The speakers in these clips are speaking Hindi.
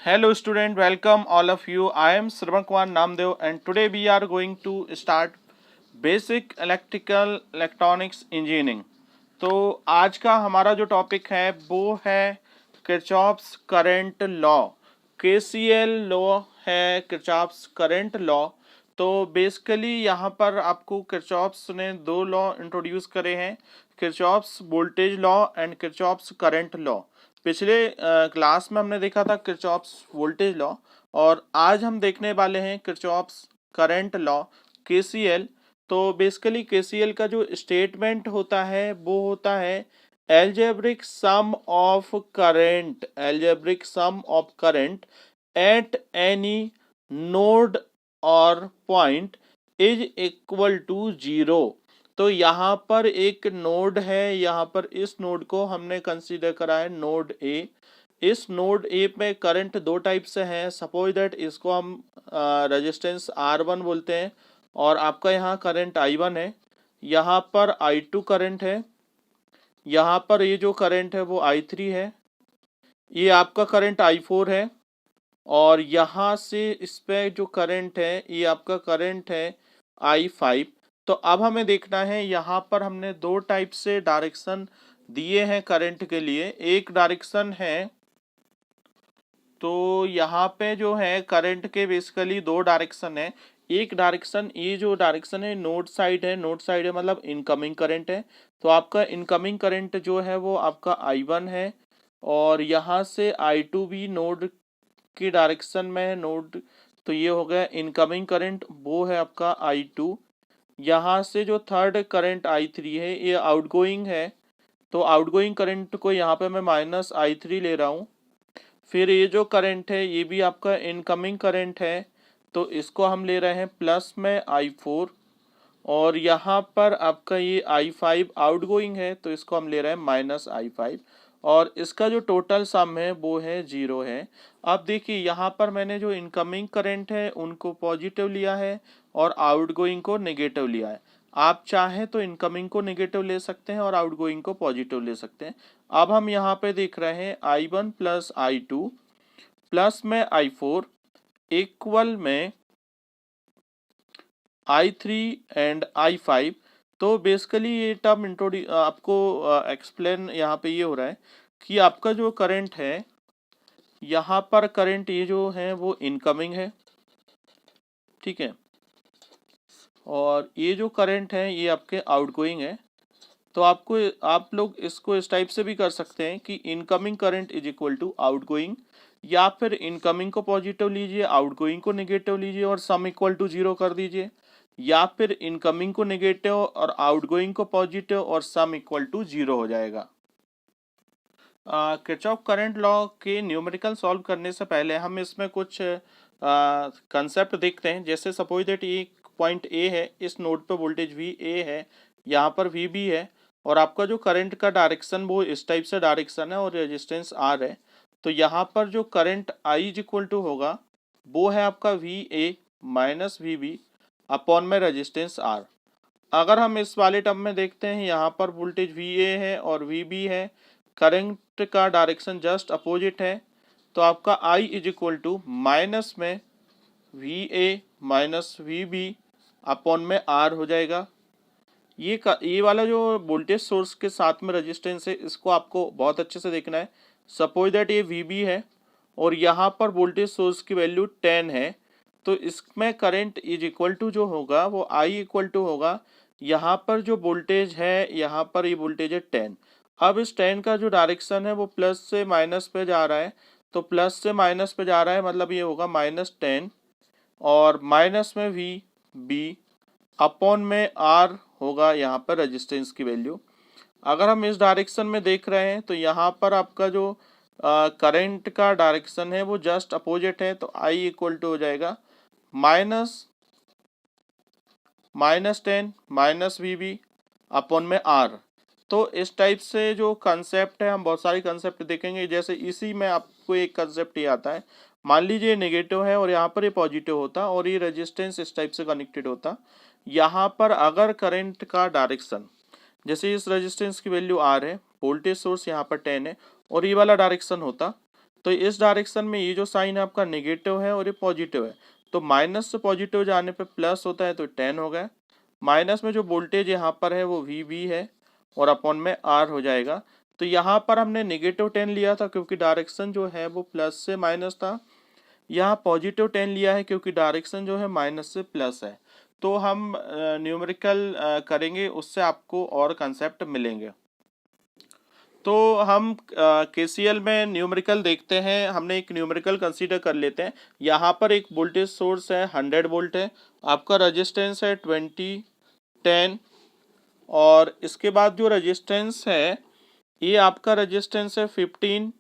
Hello student, welcome all of you. I am Sravan Kumar Namdev and today we are going to start basic electrical electronics engineering. तो आज का हमारा जो टॉपिक है वो है Kirchhoff's current law. KCL law है किरचॉफ्स करंट लॉ। तो बेसिकली यहाँ पर आपको किरचॉफ्स ने दो लॉ इंट्रोड्यूस करे हैं, Kirchhoff's voltage law and Kirchhoff's current law. पिछले क्लास में हमने देखा था किरचॉफ्स वोल्टेज लॉ और आज हम देखने वाले हैं किरचॉफ्स करंट लॉ केसीएल। तो बेसिकली केसीएल का जो स्टेटमेंट होता है वो होता है algebraic sum of current at any node और point is equal to zero. तो यहाँ पर एक नोड है, यहाँ पर इस नोड को हमने कंसीडर करा है नोड ए। इस नोड ए में करंट दो टाइप से हैं। सपोज दैट इसको हम रेजिस्टेंस R1 बोलते हैं और आपका यहाँ करंट I1 है, यहाँ पर I2 करंट है, यहाँ पर ये जो करंट है वो I3 है, ये आपका करंट I4 है और यहाँ से इस पे जो करंट है ये आपका करंट है I5। तो अब हमें देखना है, यहाँ पर हमने दो टाइप से डायरेक्शन दिए हैं करंट के लिए। एक डायरेक्शन है, तो यहाँ पे जो है करंट के बेसिकली दो डायरेक्शन है। एक डायरेक्शन, ये जो डायरेक्शन है नोड साइड है, नोड साइड है मतलब इनकमिंग करंट है। तो आपका इनकमिंग करंट जो है वो आपका I1 है और यहाँ से I2 भी नोड की डायरेक्शन में है नोड। तो ये हो गया इनकमिंग करंट, वो है आपका I2। यहाँ से जो थर्ड करंट I3 है ये आउटगोइंग है, तो आउटगोइंग करंट को यहाँ पे मैं -I3 ले रहा हूँ। फिर ये जो करंट है ये भी आपका इनकमिंग करंट है, तो इसको हम ले रहे हैं प्लस में I4 और यहाँ पर आपका ये I5 आउटगोइंग है, तो इसको हम ले रहे हैं -I5 और इसका जो टोटल सम है वो है 0 है। अब देखिए यहाँ पर मैंने जो इनकमिंग करंट है उनको पॉजिटिव लिया है और आउटगोइंग को नेगेटिव लिया है। आप चाहें तो इनकमिंग को नेगेटिव ले सकते हैं और आउटगोइंग को पॉजिटिव ले सकते हैं। अब हम यहाँ पे देख रहे हैं I1 प्लस I2 प्लस में I4 इक्वल में I3 एंड I5। तो बेसिकली ये टर्म आपको एक्सप्लेन यहाँ पे ये हो रहा है कि आपका जो करंट है, यहाँ पर करंट ये जो है वो इनकमिंग है, ठीक है, और ये जो करंट है ये आपके आउटगोइंग है। तो आपको आप लोग इसको इस टाइप से भी कर सकते हैं कि incoming current is equal to outgoing, या फिर इनकमिंग को पॉजिटिव लीजिए, आउटगोइंग को नेगेटिव लीजिए और सम इक्वल टू 0 कर दीजिए, या फिर इनकमिंग को नेगेटिव और आउटगोइंग को पॉजिटिव और सम इक्वल टू 0 हो जाएगा। किरचॉफ करंट लॉ के न्यूमेरिकल सॉल्व करने से पहले हम इसमें कुछ कंसेप्ट देखते हैं। जैसे सपोज दैट ये पॉइंट ए है, इस नोड पे वोल्टेज वी ए है, यहाँ पर वी बी है और आपका जो करंट का डायरेक्शन वो इस टाइप से डायरेक्शन है और रेजिस्टेंस आर है। तो यहाँ पर जो current I is equal to होगा वो है आपका V A minus V B upon में रेजिस्टेंस आर। अगर हम इस वाले टर्म में देखते हैं, यहाँ पर वोल्टेज वी ए है और वी बी है, करंट का डायरेक्शन जस्ट अपोजिट है, तो आपका I is equal to minus में V A minus V B upon में आर हो जाएगा। ये वाला जो वोल्टेज सोर्स के साथ में रेजिस्टेंस है इसको आपको बहुत अच्छे से देखना है। सपोज दैट ये वी बी है और यहाँ पर वोल्टेज सोर्स की वैल्यू 10 है, तो इसमें करंट इज इक्वल टू जो होगा वो I इक्वल टू होगा, यहाँ पर जो वोल्टेज है यहाँ पर ये वोल्टेज है 10। अब इस 10 का जो डायरेक्शन है वो प्लस से माइनस पे जा रहा है, तो प्लस से माइनस पे जा रहा है मतलब ये होगा -10 और माइनस में वी बी अपॉन में आर होगा यहाँ पर रेजिस्टेंस की वैल्यू। अगर हम इस डायरेक्शन में देख रहे हैं तो यहाँ पर आपका जो करंट का डायरेक्शन है वो जस्ट अपोजिट है, तो I इक्वल टू हो जाएगा -10 माइनस वी बी अपॉन में आर। तो इस टाइप से जो कंसेप्ट है, हम बहुत सारे कंसेप्ट देखेंगे। जैसे इसी में आपको एक कंसेप्ट ये आता है, मान लीजिए नेगेटिव है और यहाँ पर ये पॉजिटिव होता और ये रेजिस्टेंस इस टाइप से कनेक्टेड होता। यहाँ पर अगर करंट का डायरेक्शन, जैसे इस रेजिस्टेंस की वैल्यू आर है, वोल्टेज सोर्स यहाँ पर 10 है और ये वाला डायरेक्शन होता, तो इस डायरेक्शन में ये जो साइन है आपका नेगेटिव है और ये पॉजिटिव है, तो माइनस से पॉजिटिव जाने पे प्लस होता है, तो 10 हो गया। माइनस में जो वोल्टेज यहाँ पर है वो VB है और अपॉन में R हो जाएगा। तो यहाँ पर हमने नेगेटिव 10 लिया था क्योंकि डायरेक्शन जो है वो प्लस से माइनस था। यहाँ पॉजिटिव 10 लिया है क्योंकि डायरेक्शन जो है माइनस से प्लस है। तो हम न्यूमेरिकल करेंगे, उससे आपको और कंसेप्ट मिलेंगे। तो हम KCL में न्यूमेरिकल देखते हैं। हमने एक न्यूमेरिकल कंसीडर कर लेते हैं। यहाँ पर एक वोल्टेज सोर्स है 100 वोल्ट है, आपका रेजिस्टेंस है 20 10, और इसके बाद जो रेजिस्टेंस है ये आपका रेजिस्टेंस है 15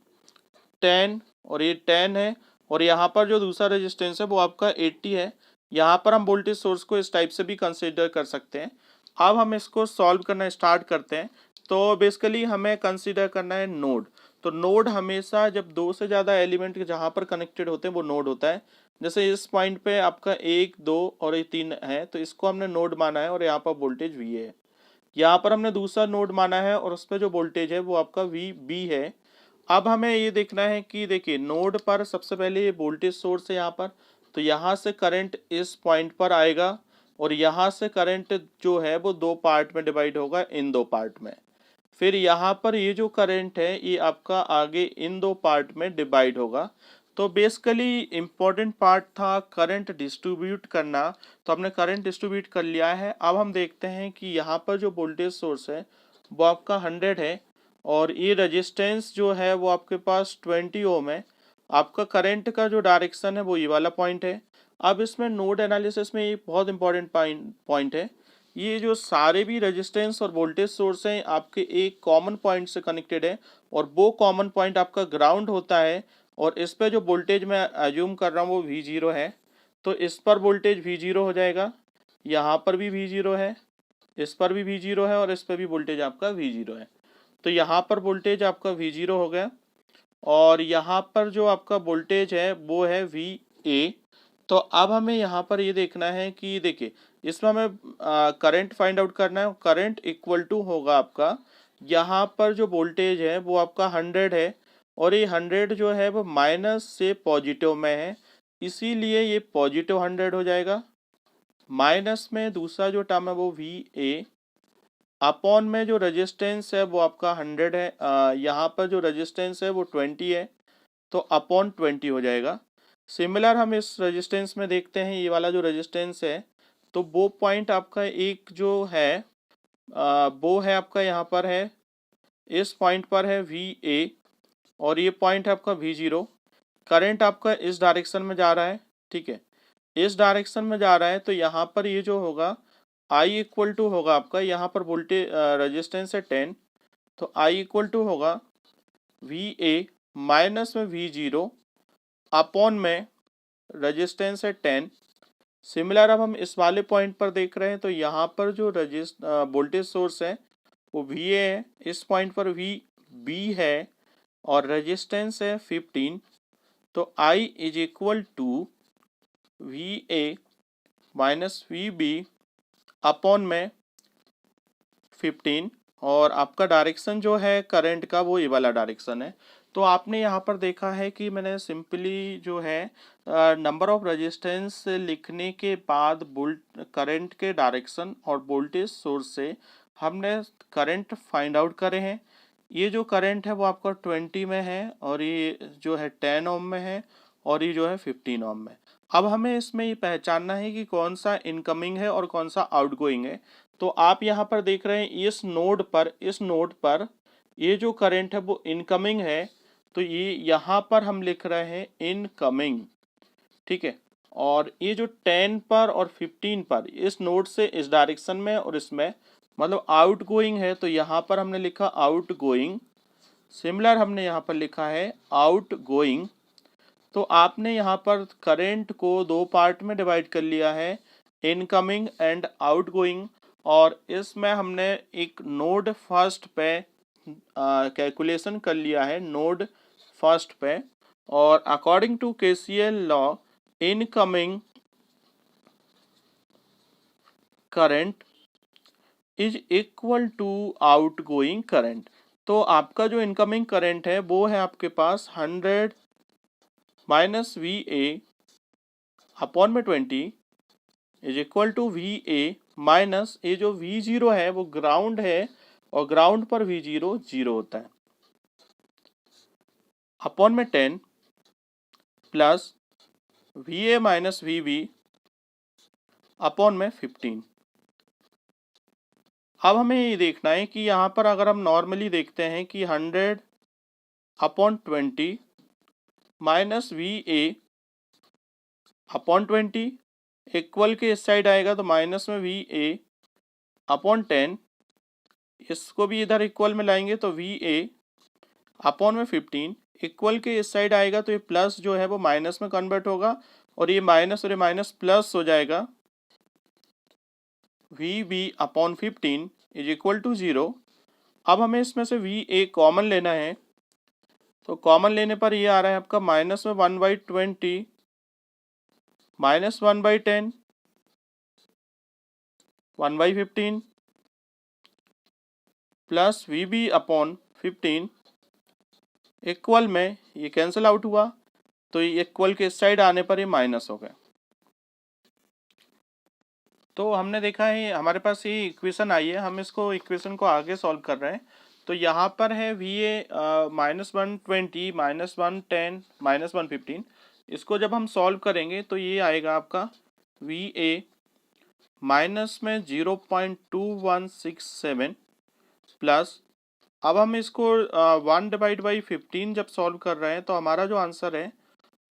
10 और ये 10 है, और यहाँ पर जो दूसरा रेजिस्टेंस है वो आपका 80 है। यहाँ पर हम वोल्टेज सोर्स को इस टाइप से भी कंसीडर कर सकते हैं। अब हम इसको सॉल्व करना स्टार्ट करते हैं। तो बेसिकली हमें कंसीडर करना है नोड। तो नोड हमेशा जब दो से ज़्यादा एलिमेंट जहाँ पर कनेक्टेड होते हैं वो नोड होता है। जैसे इस पॉइंट पे आपका 1 2 और ये 3 है, तो इसको हमने नोड माना है और यहाँ पर वोल्टेज V है। यहाँ पर हमने दूसरा नोड माना है और उस पर जो वोल्टेज है वो आपका VB है। अब हमें ये देखना है कि देखिए नोड पर सबसे पहले ये वोल्टेज सोर्स है यहाँ पर, तो यहाँ से करंट इस पॉइंट पर आएगा और यहाँ से करंट जो है वो दो पार्ट में डिवाइड होगा, इन दो पार्ट में। फिर यहाँ पर ये जो करंट है ये आपका आगे इन दो पार्ट में डिवाइड होगा। तो बेसिकली इम्पोर्टेंट पार्ट था करंट डिस्ट्रीब्यूट करना, तो हमने करंट डिस्ट्रीब्यूट कर लिया है। अब हम देखते हैं कि यहाँ पर जो वोल्टेज सोर्स है वो आपका 100 है और ये रेजिस्टेंस जो है वो आपके पास 20 ओम है। आपका करंट का जो डायरेक्शन है वो ये वाला पॉइंट है। अब इसमें नोड एनालिसिस में ये बहुत इंपॉर्टेंट पॉइंट है, ये जो सारे भी रेजिस्टेंस और वोल्टेज सोर्स हैं आपके एक कॉमन पॉइंट से कनेक्टेड है और वो कॉमन पॉइंट आपका ग्राउंड होता है, और इस पे जो वोल्टेज मैं अज्यूम कर रहा हूँ वो V0 है। तो इस पर वोल्टेज V0 हो जाएगा, यहाँ पर भी V0 है, इस पर भी V0 है और इस पर भी वोल्टेज आपका V0 है। तो यहाँ पर वोल्टेज आपका V0 हो गया और यहाँ पर जो आपका वोल्टेज है वो है VA। तो अब हमें यहाँ पर ये देखना है कि देखिए इसमें हमें करंट फाइंड आउट करना है। करंट इक्वल टू होगा आपका, यहाँ पर जो वोल्टेज है वो आपका 100 है और ये 100 जो है वो माइनस से पॉजिटिव में है, इसीलिए ये पॉजिटिव 100 हो जाएगा। माइनस में दूसरा जो टर्म है वो VA, अपॉन में जो रेजिस्टेंस है वो आपका 100 है, यहाँ पर जो रेजिस्टेंस है वो 20 है, तो अपॉन 20 हो जाएगा। सिमिलर हम इस रेजिस्टेंस में देखते हैं, ये वाला जो रेजिस्टेंस है तो वो पॉइंट आपका एक जो है वो है आपका यहाँ पर है, इस पॉइंट पर है VA और ये पॉइंट है आपका V0। करंट आपका इस डायरेक्शन में जा रहा है, ठीक है, इस डायरेक्शन में जा रहा है। तो यहाँ पर ये जो होगा I इक्वल टू होगा आपका, यहाँ पर वोल्टेज रेजिस्टेंस है 10, तो I इक्वल टू होगा VA माइनस में V0 अपॉन में रेजिस्टेंस है 10। सिमिलर अब हम इस वाले पॉइंट पर देख रहे हैं, तो यहाँ पर जो वोल्टेज सोर्स है वो VA है, इस पॉइंट पर VB है और रेजिस्टेंस है 15। तो I is equal to VA minus VB upon में 15, और आपका डायरेक्शन जो है करंट का वो ये वाला डायरेक्शन है। तो आपने यहाँ पर देखा है कि मैंने सिंपली जो है नंबर ऑफ रेजिस्टेंस लिखने के बाद करंट के डायरेक्शन और वोल्टेज सोर्स से हमने करंट फाइंड आउट करे हैं। ये जो करंट है वो आपका 20 में है और ये जो है 10 ओम में है और ये जो है 15 ओम में। अब हमें इसमें ये पहचानना है कि कौन सा इनकमिंग है और कौन सा आउटगोइंग है। तो आप यहाँ पर देख रहे हैं इस नोड पर ये जो करंट है वो इनकमिंग है, तो ये यहाँ पर हम लिख रहे हैं इनकमिंग, ठीक है। और ये जो 10 पर और 15 पर इस नोड से इस डायरेक्शन में और इसमें मतलब आउटगोइंग है, तो यहाँ पर हमने लिखा आउटगोइंग। सिमिलर हमने यहाँ पर लिखा है आउटगोइंग। तो आपने यहाँ पर करंट को दो पार्ट में डिवाइड कर लिया है, इनकमिंग एंड आउटगोइंग, और इसमें हमने एक नोड फर्स्ट पे कैलकुलेशन कर लिया है, नोड फर्स्ट पे। और according to KCL law incoming current is equal to outgoing current. तो आपका जो इनकमिंग करंट है वो है आपके पास 100 माइनस वी ए अपॉन में 20 is equal to V A minus ये जो V0 है वो ग्राउंड है और ग्राउंड पर V0 0 होता है, अपॉन में 10 plus V A minus V B upon में 15। अब हमें ये देखना है कि यहाँ पर अगर हम नॉर्मली देखते हैं कि 100 upon 20 minus V A upon 20 equal के इस साइड आएगा तो माइनस में वी ए अपॉन 10, इसको भी इधर इक्वल में लाएंगे तो वी ए अपॉन में 15 इक्वल के इस साइड आएगा तो ये प्लस जो है वो माइनस में कन्वर्ट होगा और ये माइनस प्लस हो जाएगा, V B upon 15 is equal to 0। अब हमें इसमें से वी ए कॉमन लेना है, तो कॉमन लेने पर ये आ रहा है आपका माइनस में 1/20 minus 1/10 1/15 plus V B upon 15 equal में ये कैंसिल आउट हुआ तो ये इक्वल के इस साइड आने पर ये माइनस हो गया। तो हमने देखा है हमारे पास ये इक्वेशन आई है, हम इसको इक्वेशन को आगे सॉल्व कर रहे हैं। तो यहाँ पर है वी ए -120 -110 -115, इसको जब हम सॉल्व करेंगे तो ये आएगा आपका वी ए माइनस में 0.2167 प्लस, अब हम इसको 1/15 जब सॉल्व कर रहे हैं तो हमारा जो आंसर है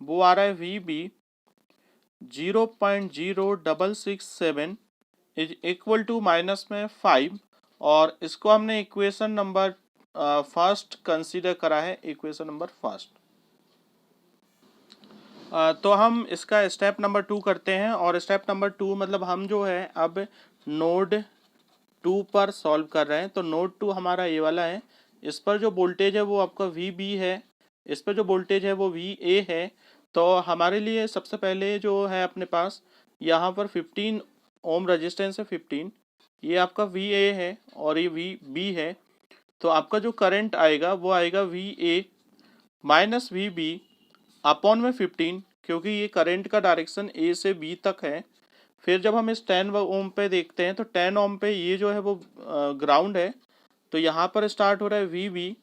वो आ रहा है V B 0.0667 is equal to minus में 5, और इसको हमने इक्वेशन नंबर फर्स्ट कंसीडर करा है, इक्वेशन नंबर फर्स्ट। तो हम इसका स्टेप नंबर 2 करते हैं, और स्टेप नंबर 2 मतलब हम जो है अब नोड 2 पर सॉल्व कर रहे हैं। तो नोड 2 हमारा ये वाला है, इस पर जो वोल्टेज है वो आपका वी बी है, इस पर जो वोल्टेज है वो वी ए है। तो हमारे लिए सबसे पहले जो है अपने पास यहाँ पर 15 ओम रेजिस्टेंस है, 15 ये आपका वी ए है और ये वी बी है। तो आपका जो करंट आएगा वो आएगा V A minus V B upon में 15, क्योंकि ये करंट का डायरेक्शन ए से बी तक है। फिर जब हम इस 10 ओम पे देखते हैं तो 10 ओम पे ये जो है वो ग्राउंड है, तो यहाँ पर स्टार्ट हो रहा है वी बी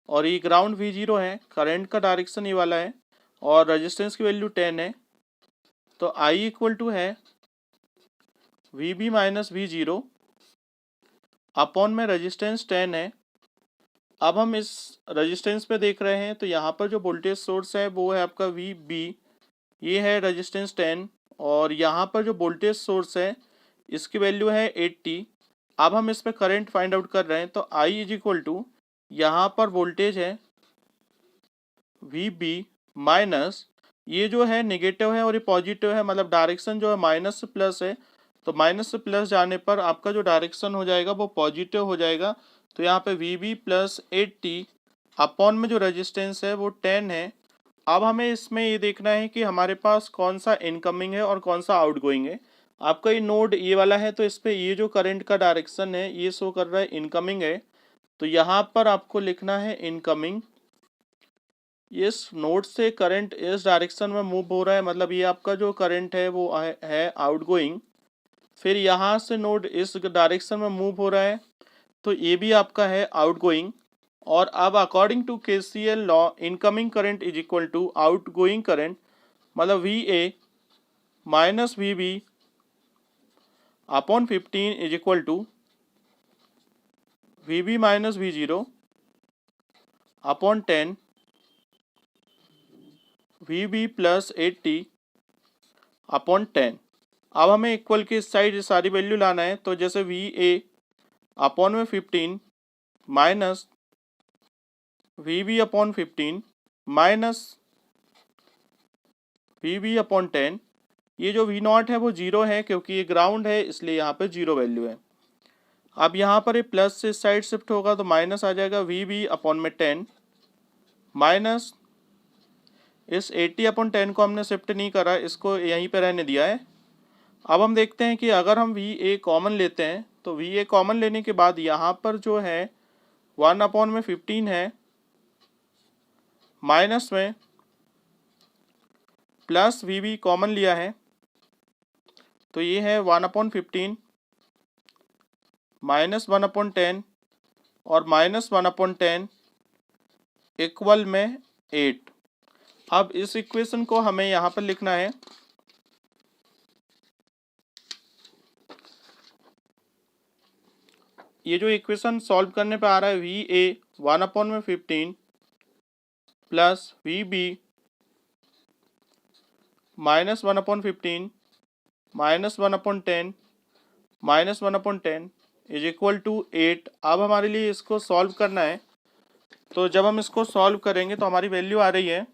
और ये ग्राउंड V0 है, करंट का डायरेक्शन ये वाला है और रेजिस्टेंस की वैल्यू 10 है। तो I इक्वल टू है V B minus V0 upon में रेजिस्टेंस 10 है। अब हम इस रेजिस्टेंस पे देख रहे हैं तो यहाँ पर जो वोल्टेज सोर्स है वो है आपका वी बी, ये है रेजिस्टेंस 10, और यहाँ पर जो वोल्टेज सोर्स है इसकी वैल्यू है 80। अब हम इस पे करंट फाइंड आउट कर रहे हैं, तो I इज इक्वल टू यहाँ पर वोल्टेज है वी बी माइनस, ये जो है नेगेटिव है और ये पॉजिटिव है, मतलब डायरेक्शन जो है माइनस से प्लस है, तो माइनस से प्लस जाने पर आपका जो डायरेक्शन हो जाएगा वो पॉजिटिव हो जाएगा। तो यहाँ पे वी बी प्लस 80 अपॉन में जो रेजिस्टेंस है वो 10 है। अब हमें इसमें ये देखना है कि हमारे पास कौन सा इनकमिंग है और कौन सा आउटगोइंग है। आपका ये नोड ये वाला है तो इस पर ये जो करंट का डायरेक्शन है ये शो कर रहा है इनकमिंग है, तो यहाँ पर आपको लिखना है इनकमिंग। इस नोड से करंट इस डायरेक्शन में मूव हो रहा है, मतलब ये आपका जो करंट है वो है आउटगोइंग। फिर यहाँ से नोड इस डायरेक्शन में मूव हो रहा है तो ये भी आपका है आउटगोइंग। और अब according to KCL law incoming current is equal to outgoing current, मतलब V A minus V B upon 15 is equal to V B minus V0 upon 10 V B plus 80 upon 10। अब हमें इक्वल की साइड सारी वैल्यू लाना है, तो जैसे वी ए अपॉन में 15 minus V B upon 15 minus V B upon 10, ये जो V0 है वो 0 है क्योंकि ये ग्राउंड है इसलिए यहाँ पे 0 वैल्यू है। अब यहाँ पर ये प्लस से साइड शिफ्ट होगा तो माइनस आ जाएगा वी बी अपॉन में 10 माइनस इस 80 अपॉन 10 को हमने शिफ्ट नहीं करा, इसको यहीं पे रहने दिया है। अब हम देखते हैं कि अगर हम वी ए कॉमन लेते हैं तो वी ए कॉमन लेने के बाद यहाँ पर जो है 1 अपॉन में 15 है माइनस में प्लस वी बी कॉमन लिया है तो ये है 1/15 माइनस 1/10 और माइनस 1/10 इक्वल में 8। अब इस इक्वेशन को हमें यहाँ पर लिखना है। ये जो इक्वेशन सॉल्व करने पे आ रहा है V A 1/15 plus V B minus 1/15 minus 1/10 minus 1/10 is equal to 8। अब हमारे लिए इसको सॉल्व करना है, तो जब हम इसको सॉल्व करेंगे तो हमारी वैल्यू आ रही है।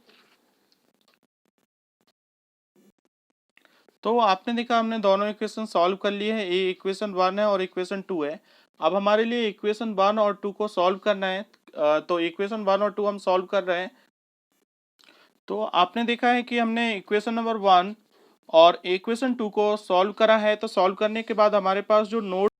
तो आपने देखा हमने दोनों इक्वेशन सॉल्व कर लिए हैं, ये इक्वेशन 1 है और इक्वेशन 2 है। अब हमारे लिए इक्वेशन 1 और 2 को सॉल्व करना है, तो इक्वेशन 1 और 2 हम सॉल्व कर रहे हैं। तो आपने देखा है कि हमने इक्वेशन नंबर 1 और इक्वेशन 2 को सॉल्व करा है। तो सॉल्व करने के बाद हमारे पास जो नोड